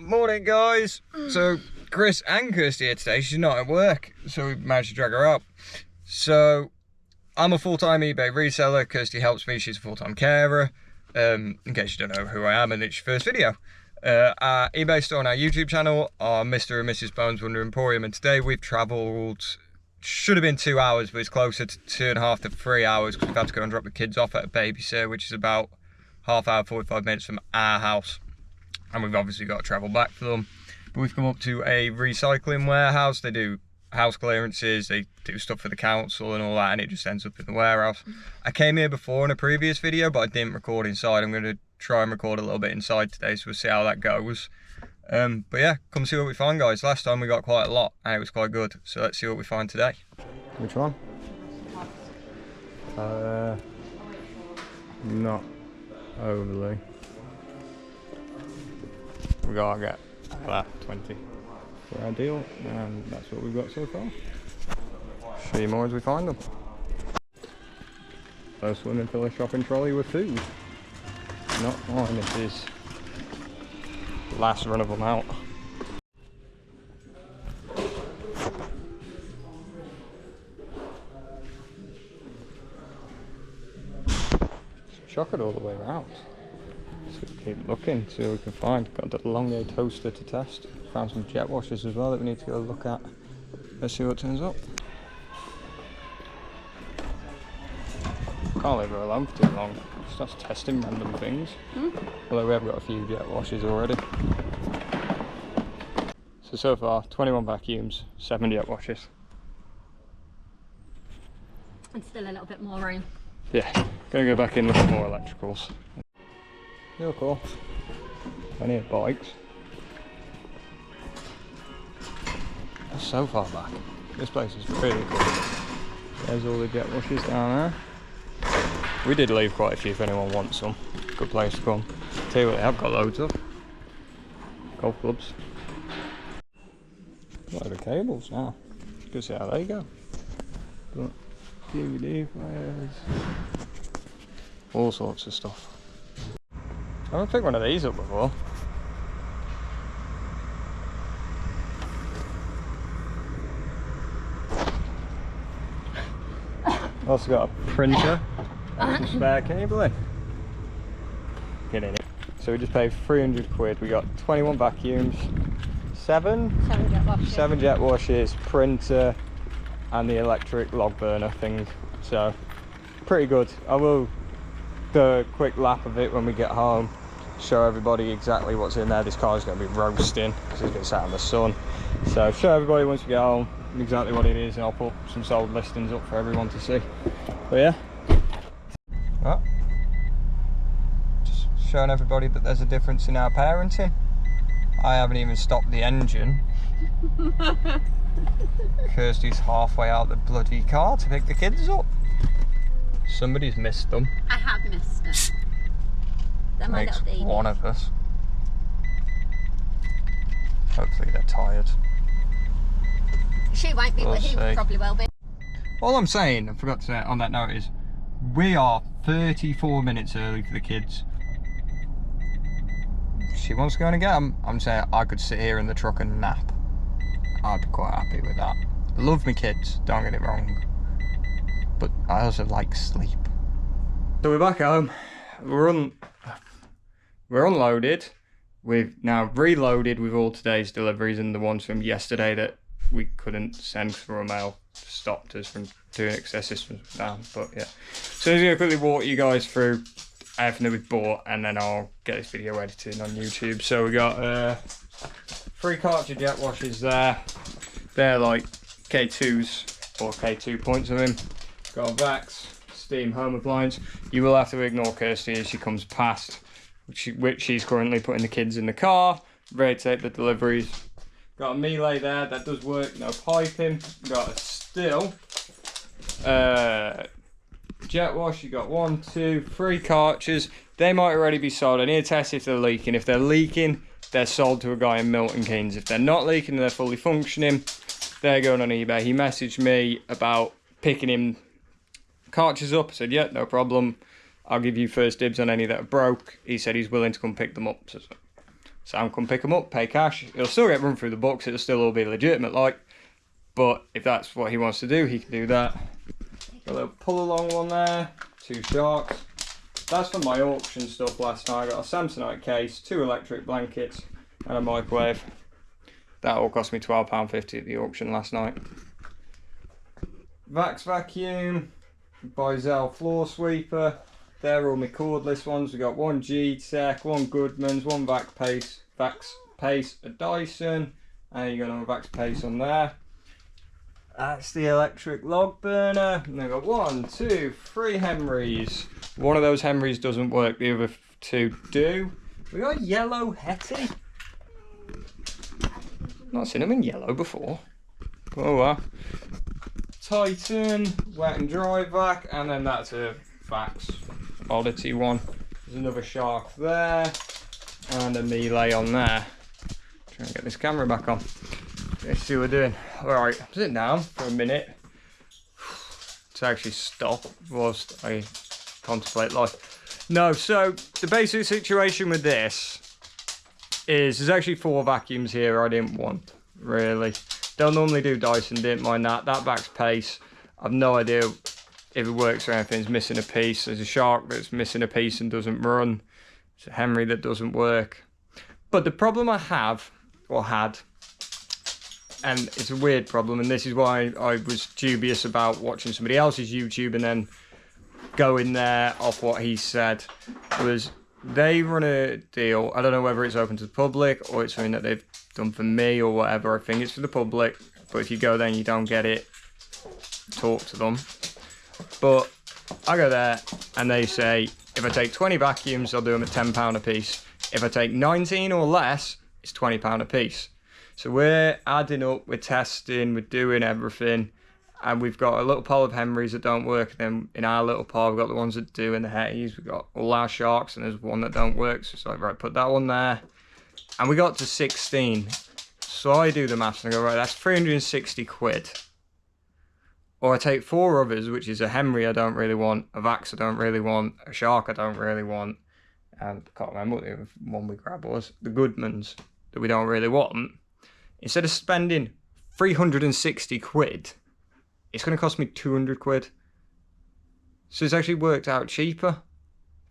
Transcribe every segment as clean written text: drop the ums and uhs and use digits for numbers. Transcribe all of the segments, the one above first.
Morning, guys. So Chris and Kirsty here today. She's not at work, so we managed to drag her out. So I'm a full-time eBay reseller. Kirsty helps me. She's a full-time carer. In case you don't know who I am and it's your first video. Our eBay store and our YouTube channel are Mr. and Mrs. Bones Wonder Emporium, and today we've travelled, should have been 2 hours, but it's closer to 2.5 to 3 hours because we've had to go and drop the kids off at a babysitter, which is about half hour, 45 minutes from our house. And we've obviously got to travel back for them. But we've come up to a recycling warehouse. They do house clearances, they do stuff for the council and all that, and it just ends up in the warehouse. I came here before in a previous video, but I didn't record inside. I'm going to try and record a little bit inside today, so we'll see how that goes. But yeah, come see what we find, guys. Last time we got quite a lot, and it was quite good. So let's see what we find today. Which one? Not overly. We gotta get that 20 for our deal, and that's what we've got so far. Show you more as we find them. First one, and fill a shopping trolley with food. Not mine, this is the last run of them out. Chocolate all the way around. So we keep looking, see what we can find. Got the long-ear toaster to test. Found some jet washers as well that we need to go look at. Let's see what turns up. Can't leave her alone for too long. She starts testing random things. Although we have got a few jet washers already. So far, 21 vacuums, 7 jet washers. And still a little bit more room. Yeah, gonna go back in with some more electricals. Real cool. Plenty of bikes. That's so far back. This place is really cool. There's all the jet washers down there. We did leave quite a few if anyone wants some. Good place to come. Tell you what, they have got loads of. Golf clubs. A load of cables now. Good to see how they go. But DVD players. All sorts of stuff. I haven't picked one of these up before. Also got a printer and some spare cabling. Get in it. So we just paid 300 quid. We got 21 vacuums, 7 jet washers, printer, and the electric log burner thing. So pretty good. I will do a quick lap of it when we get home. Show everybody exactly what's in there. This car's going to be roasting because it's been sat in the sun. So show everybody once we get home exactly what it is, and I'll put some sold listings up for everyone to see. But yeah, well, just showing everybody that there's a difference in our parenting. I haven't even stopped the engine. Kirsty's halfway out the bloody car to pick the kids up. Somebody's missed them. I have missed them. They're my Makes little babies. one of us. Hopefully they're tired. She won't be, We'll but he see. probably will be. All I'm saying, I forgot to say on that note, is we are 34 minutes early for the kids. If she wants to go and get them, I'm saying I could sit here in the truck and nap. I'd be quite happy with that. I love my kids, don't get it wrong. But I also like sleep. So we're back home. We're unloaded. We've now reloaded with all today's deliveries and the ones from yesterday that we couldn't send through a mail. Stopped us from doing access systems down. But yeah. So I'm just going to quickly walk you guys through everything that we've bought, and then I'll get this video edited on YouTube. So we got 3 cartridge jet washers there. They're like K2s or K2 points of them. Got a Vax steam home appliance. You will have to ignore Kirsty as she comes past, which she's currently putting the kids in the car, ready to take the deliveries. Got a Melee there, that does work, no piping. Got a still jet wash. You got 1, 2, 3 cartridges. They might already be sold. I need to test if they're leaking. If they're leaking, they're sold to a guy in Milton Keynes. If they're not leaking and they're fully functioning, they're going on eBay. He messaged me about picking him cartridges up. I said, yeah, no problem. I'll give you first dibs on any that are broke. He said he's willing to come pick them up. So Sam come pick them up, pay cash. It'll still get run through the books, it'll still all be legitimate like, but if that's what he wants to do, he can do that. Got a little pull along one there, 2 sharks. That's for my auction stuff last night. I got a Samsonite case, 2 electric blankets and a microwave. That all cost me £12.50 at the auction last night. Vax vacuum, Bizell floor sweeper. They're all my cordless ones. We got 1 G-Tech, 1 Goodman's, 1 Vax Pace, a Dyson, and you got another Vax Pace on there. That's the electric log burner. And they've got 1, 2, 3 Henrys. One of those Henrys doesn't work, the other 2 do. We got a yellow Hetty. Not seen them in yellow before. Oh well. Titan, wet and dry vac, and then that's a Vax oddity one. There's another shark there, and a melee on there. Trying to get this camera back on. Let's see what we're doing. Alright, sit down for a minute to actually stop whilst I contemplate life. No, so the basic situation with this is there's actually 4 vacuums here I didn't want, really. Don't normally do Dyson, didn't mind that. That Vax Pace, I've no idea if it works or anything. It's missing a piece. There's a shark that's missing a piece and doesn't run. It's a Henry that doesn't work. But the problem I have, or had, and it's a weird problem, and this is why I was dubious about watching somebody else's YouTube and then going there off what he said, was they run a deal. I don't know whether it's open to the public or it's something that they've done for me or whatever. I think it's for the public, but if you go there and you don't get it, talk to them. But I go there and they say, if I take 20 vacuums, I'll do them at £10 a piece. If I take 19 or less, it's £20 a piece. So we're adding up, we're testing, we're doing everything. And we've got a little pile of Henrys that don't work. Then in our little pile, we've got the ones that do in the Hetties. We've got all our sharks, and there's one that don't work. So it's like, right, put that one there. And we got to 16. So I do the maths and I go, right, that's 360 quid. Or I take 4 others, which is a Henry I don't really want, a Vax I don't really want, a shark I don't really want, and I can't remember what the other one we grabbed was, the Goodmans that we don't really want. Instead of spending 360 quid, it's going to cost me 200 quid. So it's actually worked out cheaper.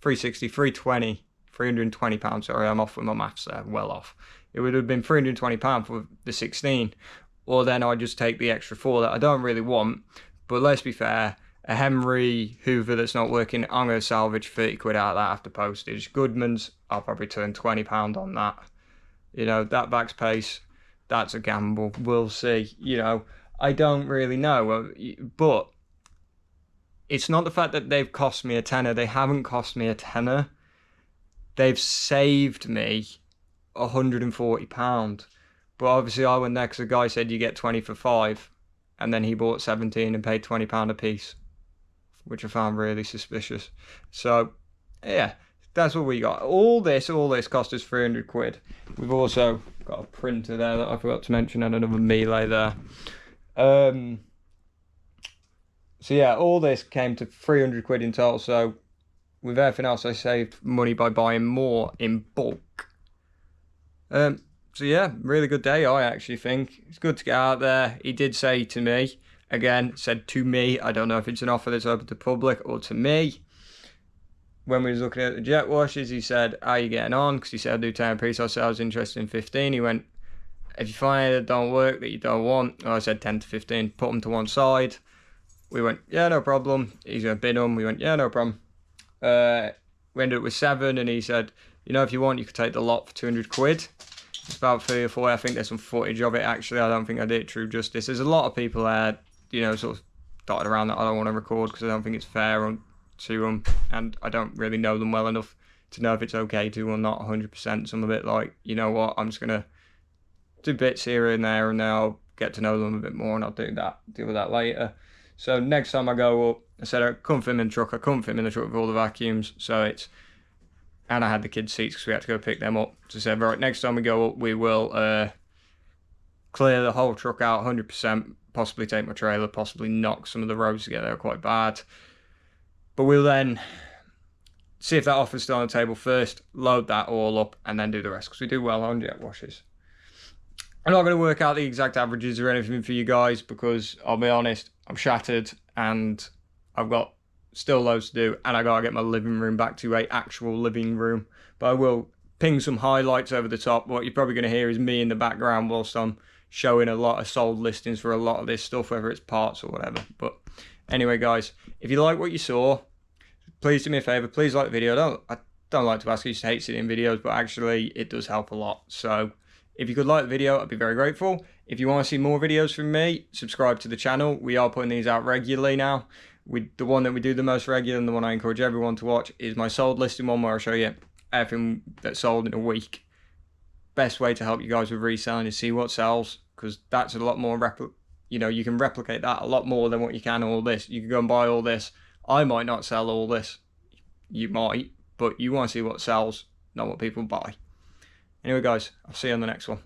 360, 320, 320 pounds. Sorry, I'm off with my maths there, well off. It would have been 320 pounds for the 16. Or then I just take the extra 4 that I don't really want. But let's be fair, a Henry Hoover that's not working, I'm going to salvage 30 quid out of that after postage. Goodman's, I'll probably turn £20 on that. You know, that Vax Pace, that's a gamble. We'll see. You know, I don't really know. But it's not the fact that they've cost me a tenner. They haven't cost me a tenner. They've saved me £140. But obviously I went there because the guy said you get 20 for 5. And then he bought 17 and paid £20 a piece, which I found really suspicious. So, yeah, that's what we got. All this cost us 300 quid. We've also got a printer there that I forgot to mention and another melee there. So yeah, all this came to 300 quid in total. So with everything else, I saved money by buying more in bulk. So yeah, really good day, I actually think. It's good to get out there. He did say to me, again, said to me, I don't know if it's an offer that's open to public or to me. When we was looking at the jet washes, he said, how are you getting on? Because he said, I'll do 10 a piece. I said, I was interested in 15. He went, if you find any that don't work, that you don't want, I said 10 to 15, put them to one side. We went, yeah, no problem. He's going to bid them. We went, yeah, no problem. We ended up with 7, and he said, you know, if you want, you could take the lot for 200 quid. It's about 3 or 4. I think there's some footage of it, actually. I don't think I did it true justice. There's a lot of people there, you know, sort of dotted around that I don't want to record because I don't think it's fair to them, and I don't really know them well enough to know if it's okay to or not 100%. So I'm a bit like, you know what, I'm just going to do bits here and there, and then I'll get to know them a bit more, and I'll deal with that later. So next time I go up, I said I couldn't fit him in the truck. I couldn't fit him in the truck with all the vacuums, so it's... And I had the kids' seats because we had to go pick them up. So I said, right, next time we go up, we will clear the whole truck out 100%, possibly take my trailer, possibly knock some of the roads together, they're quite bad. But we'll then see if that offer's still on the table first, load that all up, and then do the rest, because we do well on jet washes. I'm not going to work out the exact averages or anything for you guys, because I'll be honest, I'm shattered and I've got still loads to do, and I gotta get my living room back to a actual living room. But I will ping some highlights over the top. What you're probably going to hear is me in the background whilst I'm showing a lot of sold listings for a lot of this stuff, whether it's parts or whatever. But anyway, guys, if you like what you saw, please do me a favor, please like the video. I don't like to ask you to hate sitting in videos, but actually it does help a lot. So if you could like the video, I'd be very grateful. If you want to see more videos from me, subscribe to the channel. We are putting these out regularly now. The one that we do the most regular, and the one I encourage everyone to watch, is my sold listing one, where I show you everything that's sold in a week. Best way to help you guys with reselling is see what sells, because that's a lot more you can replicate that a lot more than what you can all this. You can go and buy all this. I might not sell all this. You might, but you want to see what sells, not what people buy. Anyway, guys, I'll see you on the next one.